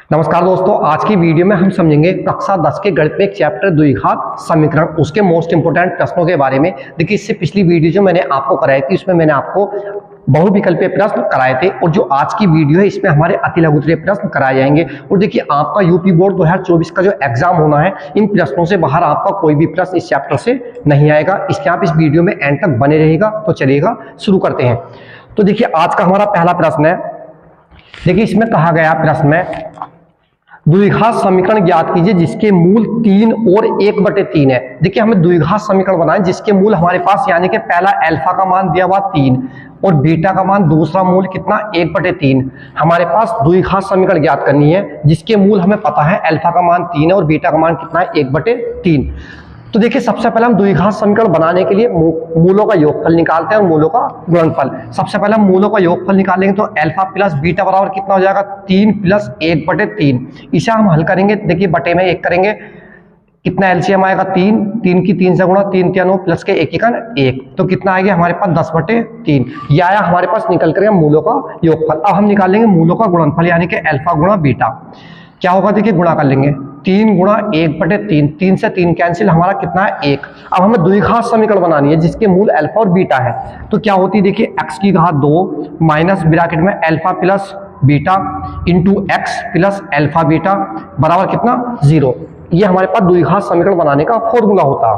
नमस्कार दोस्तों, आज की वीडियो में हम समझेंगे कक्षा 10 के गणित में एक चैप्टर द्विघात समीकरण उसके मोस्ट इंपोर्टेंट प्रश्नों के बारे में। देखिए, इससे पिछली वीडियो जो मैंने आपको कराई थी उसमें मैंने आपको बहुविकल्पीय प्रश्न कराए थे और जो आज की वीडियो है इसमें हमारे अति लघुत्तरीय प्रश्न कराए जाएंगे। और देखिए, आपका यूपी बोर्ड 2024 का जो एग्जाम होना है, इन प्रश्नों से बाहर आपका कोई भी प्रश्न इस चैप्टर से नहीं आएगा, इसलिए आप इस वीडियो में एंड तक बने रहेगा। तो चलिएगा शुरू करते हैं। तो देखिए, आज का हमारा पहला प्रश्न है। देखिए, इसमें कहा गया प्रश्न में द्विघात समीकरण ज्ञात कीजिए जिसके मूल 3 और 1/3 है। देखिए, हमें द्विघात समीकरण बनाए जिसके मूल हमारे पास यानी कि पहला अल्फा का मान दिया हुआ 3 और बीटा का मान दूसरा मूल कितना 1/3। हमारे पास द्विघात समीकरण ज्ञात करनी है जिसके मूल हमें पता है अल्फा का मान 3 है और बीटा का मान कितना है 1/3। तो देखिए, सबसे पहले हम द्विघात समीकरण बनाने के लिए मूलों का योगफल निकालते हैं और मूलों का गुणनफल। सबसे पहले हम मूलों का योगफल निकालेंगे तो अल्फा प्लस बीटा बराबर कितना हो जाएगा 3 + 1/3। इसे हम हल करेंगे। देखिए, बटे में 1 करेंगे, कितना एलसीएम आएगा 3 की 3 से गुणा, 3 × 9 प्लस के 1 × 1, तो कितना आएगा हमारे पास 10/3। यह आया हमारे पास निकल कर मूलों का योगफल। अब हम निकालेंगे मूलों का गुणनफल यानी कि अल्फा गुणा बीटा। क्या होगा, देखिए गुणा कर लेंगे, 3 × 1/3, 3 से 3 कैंसिल, हमारा कितना है 1। अब हमें द्विघात समीकरण बनानी है जिसके मूल अल्फा और बीटा है। तो क्या होती है, देखिए x⁻2 माइनस ब्रैकेट में alpha plus beta into x plus alpha beta बराबर कितना 0। ये हमारे पास द्विघात समीकरण बनाने का फॉर्मूला होता है।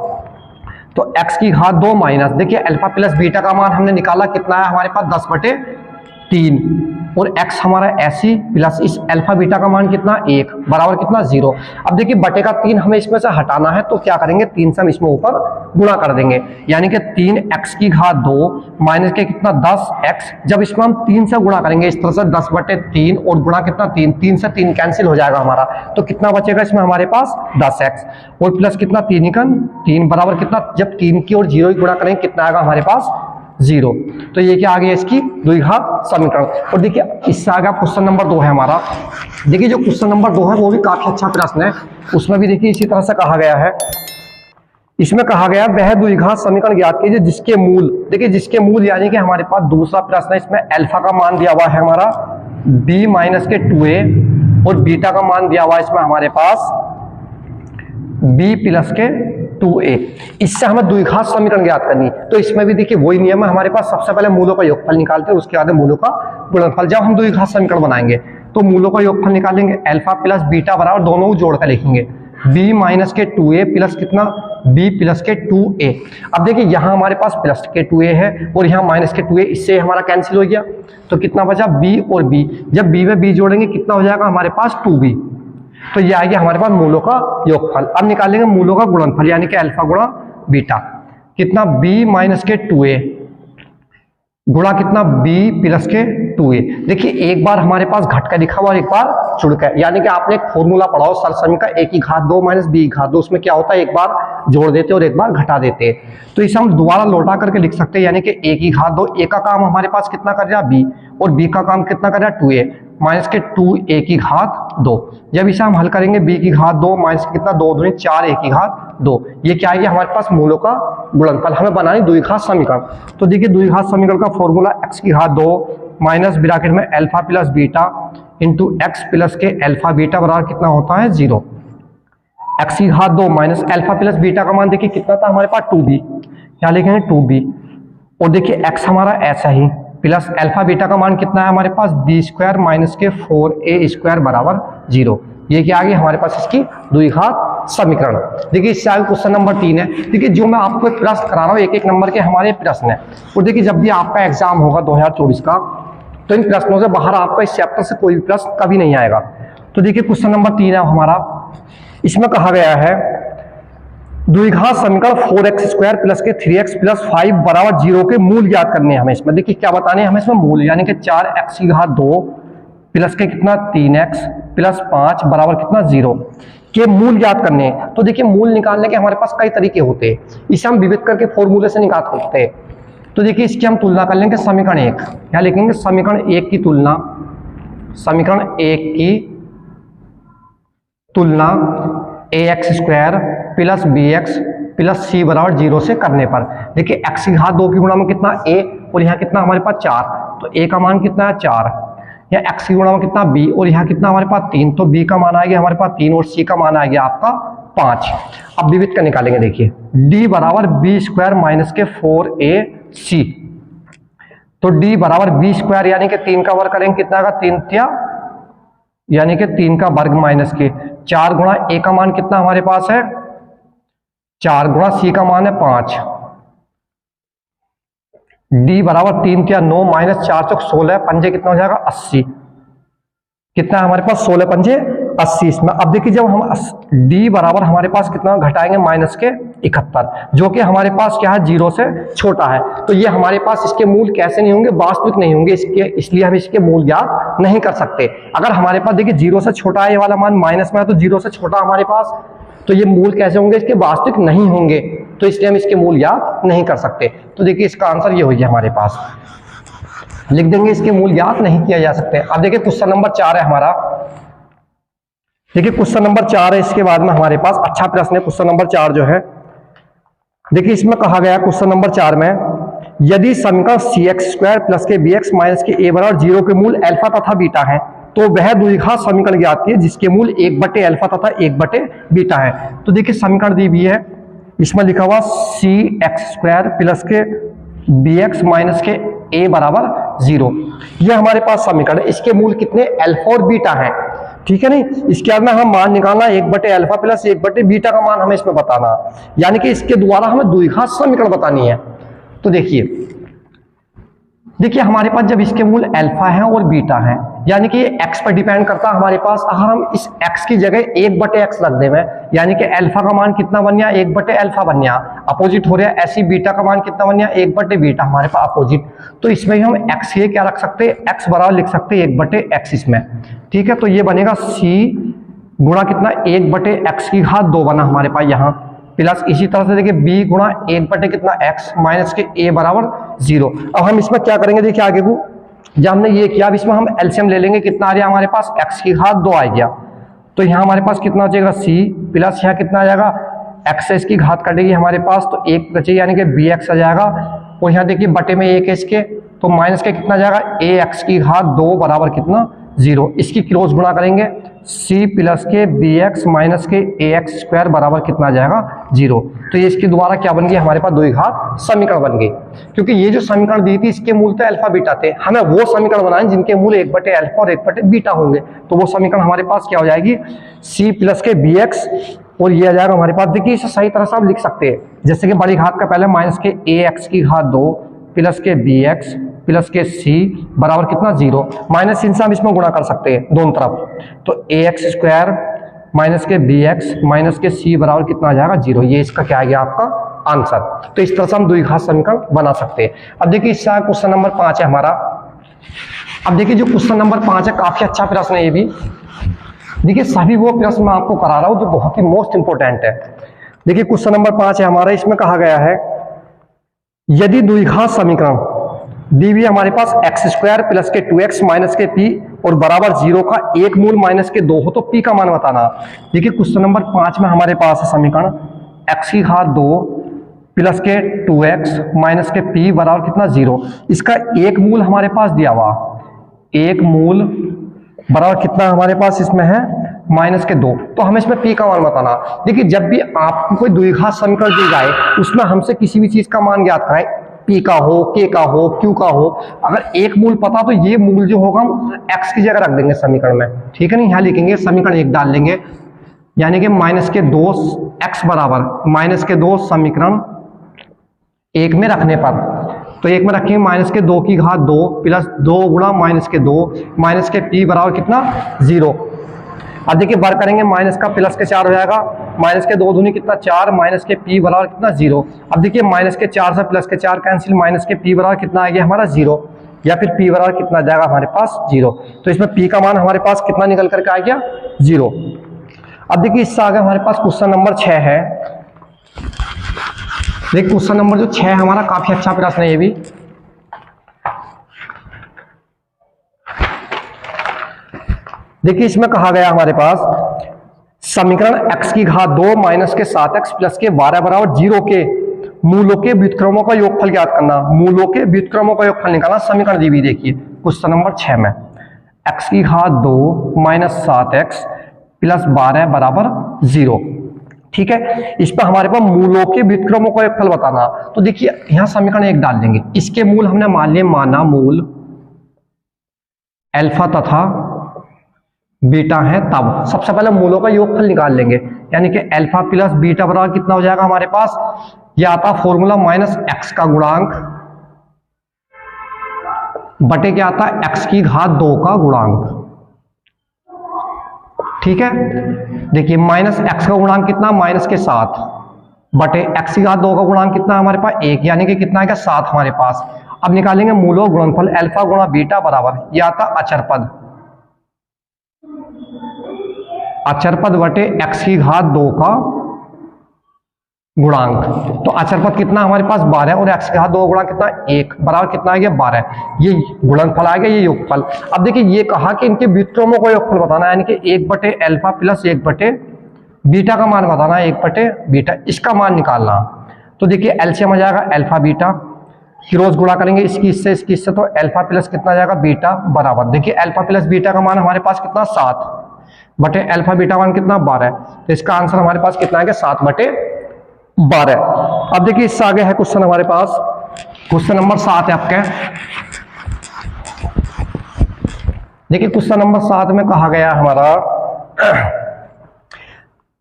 तो x⁻2 माइनस, देखिए अल्फा प्लस बीटा का मान हमने निकाला, कितना है हमारे पास 10/3 और x हमारा ऐसी प्लस इस अल्फा बीटा का मान कितना 1 बराबर कितना 0। अब देखिए, बटे का 3 हमें इसमें से हटाना है तो क्या करेंगे, 3 से हम इसमें ऊपर गुणा कर देंगे यानी कि 3x⁻2 माइनस के कितना 10x। जब इसमें हम 3 से गुणा करेंगे इस तरह से 10/3 और गुणा कितना 3 से 3 कैंसिल हो जाएगा हमारा, तो कितना बचेगा इसमें हमारे पास 10x और प्लस कितना 3 बराबर कितना, जब 3 की और 0 की गुणा करेंगे कितना आएगा हमारे पास 0। तो ये क्या आ गया इसकी द्विघात समीकरण। और देखिए, इससे आगे क्वेश्चन नंबर 2 है हमारा। देखिए, जो क्वेश्चन नंबर 2 है वो भी काफी अच्छा प्रश्न है। उसमें भी देखिए इसी तरह से कहा गया है। इसमें कहा गया वह द्विघात समीकरण ज्ञात कीजिए जिसके मूल, देखिए जिसके मूल यानी कि हमारे पास दूसरा प्रश्न है, इसमें अल्फा का मान दिया हुआ है हमारा b - के 2a और बीटा का मान दिया हुआ है इसमें हमारे पास b + के 2a। इससे हमें द्विघात समीकरण ज्ञात करनी। तो इसमें भी देखिए वही नियम है हमारे पास, सबसे पहले मूलों का योगफल निकालते हैं, उसके बाद मूलों का गुणनफल। जब हम द्विघात समीकरण बनाएंगे तो मूलों का योगफल निकालेंगे, अल्फा प्लस बीटा बराबर दोनों को जोड़कर लिखेंगे b - के 2a प्लस कितना b + के 2a। अब देखिए, यहाँ हमारे पास प्लस के 2a है और यहाँ माइनस के 2a, इससे हमारा कैंसिल हो गया तो कितना बचा b और b। जब b में b जोड़ेंगे कितना हो जाएगा हमारे पास 2b। तो ये आएगा हमारे पास मूलों का योगफल। अब निकालेंगे मूलों का गुणनफल यानी कि अल्फा गुणा बीटा, कितना b - के 2a गुणा कितना b + के 2a। देखिए, एक बार हमारे पास घट कर लिखा हुआ और एक बार जुड़ कर, यानी कि आपने एक फॉर्मूला पढ़ा हो सरसमी का a⁻2 - b⁻2, उसमें क्या होता है एक बार जोड़ देते और एक बार घटा देते। तो इसे हम दोबारा लौटा करके लिख सकते हैं यानी कि a⁻2, a का काम हमारे पास कितना कर रहा है b और b का काम कितना कर रहा है 2a माइनस के 2a⁻2। जब इसे हम हल करेंगे b⁻2 माइनस कितना 2 दूनी 4 a⁻2, ये क्या आएगा हमारे पास मूलों का गुणनफल। हमें बनानी द्विघात समीकरण। तो देखिए, द्विघात समीकरण का फॉर्मूला x⁻2 माइनस ब्रैकेट में alpha plus beta into x plus के अल्फा बीटा बराबर कितना होता है 0। x⁻2 minus alpha plus beta का मान देखिए कितना था हमारे पास 2b, क्या लिखेंगे 2b और देखिए x हमारा ऐसा ही प्लस अल्फा बीटा का मान कितना है हमारे पास b² माइनस के 4a² बराबर 0। ये क्या आ गया हमारे पास इसकी द्विघात समीकरण। देखिए, इससे आगे क्वेश्चन नंबर 3 है। देखिए, जो मैं आपको एक प्रश्न करा रहा हूँ एक नंबर के हमारे प्रश्न है। और देखिए, जब भी आपका एग्जाम होगा 2024 का, तो इन प्रश्नों से बाहर आपका इस चैप्टर से कोई भी प्रश्न कभी नहीं आएगा। तो देखिए, क्वेश्चन नंबर 3 है हमारा। इसमें कहा गया है द्विघात समीकरण 4x² प्लस के 3x + 5 बराबर 0 के मूल ज्ञात करने हैं हमें। इसमें देखिए क्या बताने हैं हमें इसमें मूल, यानी कि 4x⁻2 प्लस के कितना 3x + 5 बराबर कितना 0 के मूल ज्ञात करने हैं। तो देखिए, मूल निकालने के हमारे पास कई तरीके होते हैं, इसे हम विविध करके फॉर्मूले से निकाल सकते हैं। तो देखिए, इसकी हम तुलना कर लेंगे समीकरण 1, क्या लिखेंगे समीकरण 1 की तुलना, समीकरण 1 की तुलना ax² plus bx plus c बराबर 0 से करने पर। देखिए, x⁻2 की गुणा में कितना a और यहाँ कितना हमारे पास 4, तो a का मान कितना है 4 या x की गुणा में कितना b, और यहाँ कितना हमारे पास 3, तो b का मान आ गया हमारे पास 3 और c का मान आ गया आपका 5। अब विविध का निकालेंगे, देखिए d बराबर b स्क्वायर माइनस के 4ac, तो d बराबर b स्क्वायर यानी कि 3 का वर्ग करेंगे कितना का 3 तिया यानी कि 3 का वर्ग माइनस के 4 गुणा a का मान कितना हमारे पास है 4 गुणा c का मान है 5, d बराबर 3 तिया 9 माइनस 4 चौक 16, पंजे कितना हो जाएगा 80, कितना है हमारे पास 16 पंजे 80 इसमें। अब देखिए जब हम d बराबर हमारे पास कितना घटाएंगे माइनस के 71, जो कि हमारे पास क्या है 0 से छोटा है, तो ये हमारे पास इसके मूल कैसे नहीं होंगे, वास्तविक नहीं होंगे इसके, इसलिए हम इसके मूल ज्ञात नहीं कर सकते। अगर हमारे पास देखिए 0 से छोटा है, ये वाला मान माइनस में है, तो 0 से छोटा हमारे पास, तो ये मूल कैसे होंगे, इसके वास्तविक नहीं होंगे, तो इसलिए हम इसके मूल ज्ञात नहीं कर सकते। तो देखिए इसका आंसर ये हो गया हमारे पास, लिख देंगे इसके मूल ज्ञात नहीं किया जा सकते। अब देखिए क्वेश्चन नंबर 4 है हमारा, देखिए क्वेश्चन नंबर 4 है, इसके बाद में हमारे पास अच्छा प्रश्न है क्वेश्चन नंबर 4 जो है। देखिए इसमें कहा गया क्वेश्चन नंबर 4 में, यदि समीकरण cx स्क्वायर प्लस के bx माइनस के a बराबर 0 के मूल अल्फा तथा बीटा है, तो वह द्विघात समीकरण ज्ञात कीजिए जिसके मूल 1 अल्फा तथा 1 बीटा है। तो देखिए समीकरण दी हुई है, इसमें लिखा हुआ cx स्क्वायर प्लस के bx माइनस के a बराबर 0, यह हमारे पास समीकरण है। इसके मूल कितने अल्फा और बीटा है, ठीक है नहीं। इसके बाद में हम मान निकालना 1 अल्फा प्लस 1 बीटा का मान हमें इसमें बताना, यानी कि इसके द्वारा हमें द्विघात समीकरण बतानी है। तो देखिए हमारे पास जब इसके मूल अल्फा है और बीटा है, यानी कि ये x पर डिपेंड करता है हमारे पास, अगर हम इस x की जगह 1/x रख दें, यानी कि अल्फा का मान कितना बन गया 1/अल्फा बन गया, अपोजिट हो रहा है, ऐसी बीटा का मान कितना बन गया 1/बीटा हमारे पास अपोजिट। तो इसमें हम x ये क्या रख सकते हैं, x बराबर लिख सकते हैं 1/x इसमें, ठीक है। तो ये बनेगा c गुणा कितना 1/x की घात 2 बना हमारे पास यहाँ, प्लस इसी तरह से देखिए b गुणा 1 कितना x माइनस के a बराबर 0। अब हम इसमें क्या करेंगे, देखिए आगे को जब हमने ये किया, अब इसमें हम एलसीएम ले लेंगे, कितना आ गया हमारे पास x की घात 2 आ गया, तो यहाँ हमारे पास कितना हो जाएगा c प्लस यहाँ कितना आ जाएगा x से इसकी घात कटेगी हमारे पास, तो 1 बचे यानी कि bx आ जाएगा, और यहाँ देखिए बटे में 1 है इसके, तो माइनस के कितना जाएगा ax की घात 2 बराबर कितना 0। इसकी क्रॉस गुणा करेंगे c प्लस के bx माइनस के ax स्क्वायर बराबर कितना जाएगा 0। तो ये इसके द्वारा क्या बन गई हमारे पास द्विघात समीकरण बन गई, क्योंकि ये जो समीकरण दी थी इसके मूल तो अल्फा बीटा थे, हमें वो समीकरण बनाए जिनके मूल 1/अल्फा और 1/बीटा होंगे, तो वो समीकरण हमारे पास क्या हो जाएगी c प्लस के bx, और ये आ जाएगा हमारे पास, देखिए इसे सही तरह से आप लिख सकते हैं, जैसे कि बड़ी घात का पहले माइनस के ax की घात 2 प्लस के bx प्लस के c बराबर कितना 0, माइनस इनसे हम इसमें गुणा कर सकते हैं दोनों तरफ, तो ax स्क्वायर माइनस के bx माइनस के c बराबर कितना आ जाएगा 0, ये इसका क्या आ गया आपका आंसर। तो इस तरह से हम द्विघात समीकरण बना सकते हैं। अब देखिए इसका क्वेश्चन नंबर 5 है हमारा। अब देखिए जो क्वेश्चन नंबर 5 है काफी अच्छा प्रश्न है ये भी, देखिए सभी वो प्रश्न मैं आपको करा रहा हूं जो बहुत ही मोस्ट इंपोर्टेंट है। देखिए क्वेश्चन नंबर 5 है हमारा, इसमें कहा गया है यदि द्विघात समीकरण दी हुई हमारे पास x स्क्वायर प्लस के 2x माइनस के p और बराबर 0 का एक मूल माइनस के 2 हो तो p का मान बताना। देखिए क्वेश्चन नंबर 5 में हमारे पास है समीकरण x की घात 2 प्लस के 2x माइनस के p बराबर कितना 0, इसका एक मूल हमारे पास दिया हुआ, एक मूल बराबर कितना हमारे पास इसमें है माइनस के 2, तो हमें इसमें p का मान बताना। देखिए जब भी आपको कोई द्विघात समीकरण दी जाए उसमें हमसे किसी भी चीज का मान ज्ञात कराए, p का हो, k का हो, q का हो, अगर एक मूल पता तो ये मूल जो होगा हम x की जगह रख देंगे समीकरण में, ठीक है नहीं। यहाँ लिखेंगे समीकरण 1 डाल लेंगे, यानी कि माइनस के 2 x बराबर माइनस के 2 समीकरण 1 में रखने पर, तो 1 में रखेंगे माइनस के 2 की घात 2 प्लस 2 गुणा माइनस के 2 माइनस के p बराबर कितना 0। अब देखिए वर्ग करेंगे, माइनस का प्लस के 4 हो जाएगा, माइनस के 2 दूनी कितना 4 माइनस के p बराबर कितना 0। अब देखिए माइनस के 4 से प्लस के 4 कैंसिल, माइनस के p बराबर कितना आ गया हमारा 0, या फिर p बराबर कितना जाएगा हमारे पास 0। तो इसमें p का मान हमारे पास कितना निकल करके आ गया 0। अब देखिए इससे आगे हमारे पास क्वेश्चन नंबर 6 है। देखिए क्वेश्चन नंबर जो 6 हमारा काफी अच्छा प्रश्न है ये भी। देखिए इसमें कहा गया हमारे पास समीकरण x की घात 2 माइनस के 7x प्लस के 12 बराबर 0 के मूलों के व्युत्क्रमों का योगफल ज्ञात करना। मूलों के व्युत्क्रमों का योगफल निकालना, समीकरण दी हुई देखिए क्वेश्चन नंबर 6 में x की घात 2 माइनस 7x प्लस 12 बराबर 0। ठीक है, इस पर हमारे पास मूलों के व्युत्क्रमों का योगफल बताना। तो देखिए यहां समीकरण 1 डाल देंगे, इसके मूल हमने माना मूल अल्फा तथा बीटा है, तब सबसे पहले मूलों का योगफल निकाल लेंगे, यानी कि अल्फा प्लस बीटा बराबर कितना हो जाएगा हमारे पास, यह आता फॉर्मूला माइनस एक्स का गुणांक बटे क्या आता है x की घात 2 का गुणांक। ठीक है, देखिए माइनस एक्स का गुणांक कितना, माइनस के 7 बटे x की घात 2 का गुणांक कितना हमारे पास 1, यानी कि कितना है 7 हमारे पास। अब निकालेंगे मूलों गुणनफल अल्फा गुणा बीटा बराबर यह आता अचर पद बटे x की घात 2 का गुणांक। तो अचर पद कितना हमारे पास 12 और x की घात 2 गुणांक कितना 1 बराबर कितना आ गया 12, ये गुणनफल आ गया, ये योगफल। अब देखिए ये कहा कि इनके व्युत्क्रमों का योगफल बताना है, यानी कि 1 बटे अल्फा प्लस 1 बटे बीटा का मान बताना है, 1 बटे बीटा इसका मान निकालना। तो देखिए एलसीएम आ जाएगा अल्फा बीटा, क्रॉस गुणा करेंगे इसकी इससे, तो अल्फा प्लस कितना जाएगा बीटा बराबर, देखिए अल्फा प्लस बीटा का मान हमारे पास कितना 7 बटे अल्फा बीटा मान कितना 12, तो इसका आंसर हमारे पास कितना है 7 बटे 12। अब देखिए इससे आगे है क्वेश्चन हमारे पास, क्वेश्चन नंबर 7 है आपके। देखिए क्वेश्चन नंबर 7 में कहा गया हमारा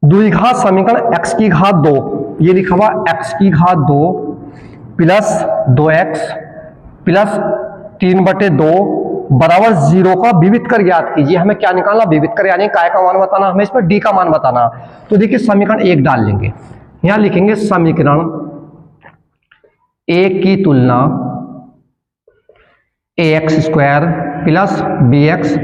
द्विघात समीकरण x की घात 2, ये लिखा हुआ x की घात 2 प्लस 2x प्लस 3 बटे 2 बराबर 0 का विविध कर ज्ञात कीजिए। हमें क्या निकालना, विविध कर, यानी काय का मान बताना, हमें इसमें d का मान बताना। तो देखिए समीकरण 1 डाल लेंगे, यहां लिखेंगे समीकरण 1 की तुलना ax square plus bx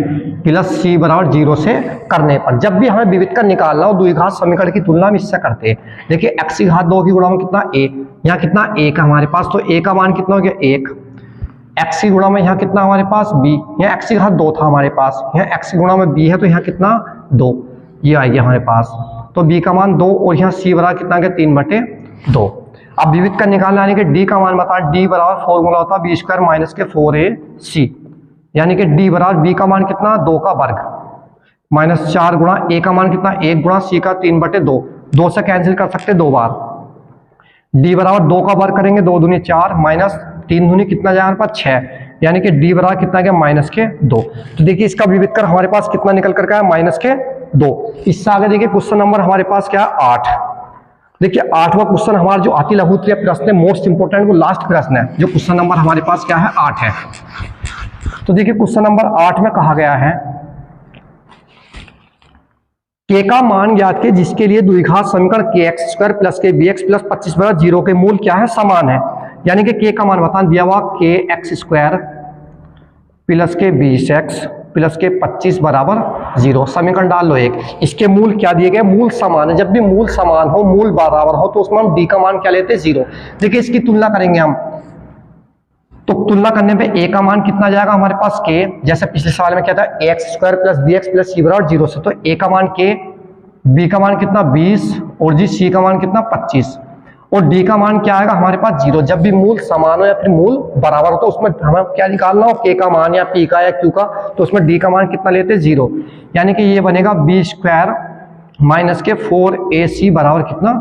plus c बराबर 0 से करने पर, जब भी हमें विविध कर निकालना हो द्विघात समीकरण की तुलना में इससे करते हैं। देखिए x की घात 2 की गुणा में कितना a, यहाँ कितना a का हमारे पास, तो a का मान कितना हो गया 1, x की गुणा में यहाँ कितना हमारे पास b, यहाँ x की घात 2 था हमारे पास, यहाँ x की गुणा में b है तो यहाँ कितना 2, ये आ गया हमारे पास, तो b का मान 2 और यहाँ c बराबर कितना गया 3 बटे 2। अब विविध कर निकालना, यानी कि d का मान बता, d बराबर फॉर्मूला होता है b स्क्वायर माइनस के 4ac, यानी कि d बराबर b का मान कितना 2 का वर्ग माइनस 4 गुणा a का मान कितना 1 गुणा c का 3 बटे 2, 2 से कैंसिल कर सकते 2 बार, d बराबर 2 का वर्ग करेंगे 2 दूनी 4 माइनस 3 दूनी कितना जाएगा हमारे पास 6, यानी कि d बराबर कितना गया माइनस के 2। तो देखिए इसका विविध कर हमारे पास कितना निकल कर आया माइनस के 2। इससे आगे देखिए क्वेश्चन नंबर हमारे पास क्या है 8। देखिए 8वां क्वेश्चन हमारा जो अति लघुत्तरीय प्रश्न है, मोस्ट इंपोर्टेंट, वो लास्ट प्रश्न है, जो क्वेश्चन नंबर हमारे पास क्या है 8 है। तो देखिए क्वेश्चन नंबर 8 में कहा गया है k का मान ज्ञात कीजिए जिसके लिए द्विघात समीकरण kx स्क्वायर प्लस के bx प्लस 25 बराबर 0 के मूल क्या है समान है, यानी कि k का मान बता दिया हुआ kx स्क्वायर प्लस के 20x प्लस के 25 बराबर 0, समीकरण डाल लो एक, इसके मूल क्या दिए गए, मूल समान है। जब भी मूल समान हो, मूल बराबर हो, तो उसमें हम d का मान क्या लेते हैं 0। देखिए इसकी तुलना करेंगे हम, तो तुलना करने पे a का मान कितना जाएगा हमारे पास k, जैसे पिछले सवाल में क्या था ax square plus bx plus c बराबर 0 से, तो a का मान k, b का मान कितना 20 और जी c का मान कितना 25 और d का मान क्या आएगा हमारे पास 0। जब भी मूल समान हो या फिर मूल बराबर हो तो उसमें हमें क्या निकालना हो, k का मान या p का या q का, तो उसमें d का मान कितना लेते हैं 0, यानी कि ये बनेगा b स्क्वायर माइनस के 4ac बराबर कितना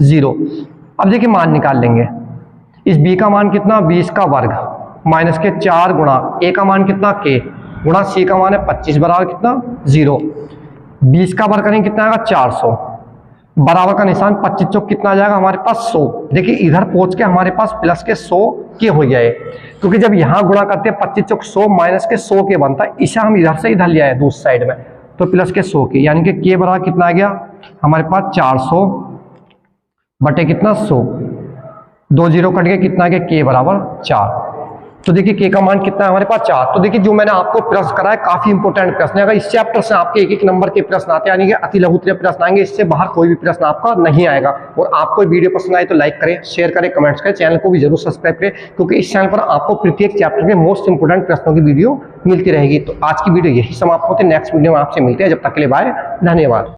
0। अब देखिए मान निकाल लेंगे, इस b का मान कितना 20 का वर्ग माइनस के 4 गुणा a का मान कितना k गुणा c का मान है 25 बराबर कितना 0, 20 का वर्ग करेंगे कितना आएगा 400 बराबर का निशान 25 चौक कितना आ जाएगा हमारे पास 100। देखिए इधर पहुंच के हमारे पास प्लस के 100 के हो गया है, क्योंकि जब यहाँ गुणा करते हैं 25 चौक 100 माइनस के 100 के बनता है, इसे हम इधर से इधर लिया है दूसरी साइड में, तो प्लस के 100 के, यानी कि के बराबर कितना आ गया हमारे पास 400 बटे कितना 100, 2 0 कट के कितना आ गया के बराबर 4। तो देखिए के का मान कितना है हमारे पास 4। तो देखिए जो मैंने आपको प्रश्न कराया काफी इंपॉर्टेंट प्रश्न है, अगर इस चैप्टर से आपके एक नंबर के प्रश्न आते हैं, यानी कि अति लघुत्तरीय प्रश्न आएंगे, इससे बाहर कोई भी प्रश्न आपका नहीं आएगा। और आपको वीडियो पसंद आए तो लाइक करें, शेयर करें, कमेंट्स करें, चैनल को भी जरूर सब्सक्राइब करें, क्योंकि इस चैनल पर आपको प्रत्येक चैप्टर के मोस्ट इंपोर्टेंट प्रश्नों की वीडियो मिलती रहेगी। तो आज की वीडियो यही समाप्त होती है, नेक्स्ट वीडियो में आपसे मिलते हैं, जब तक के लिए बाय, धन्यवाद।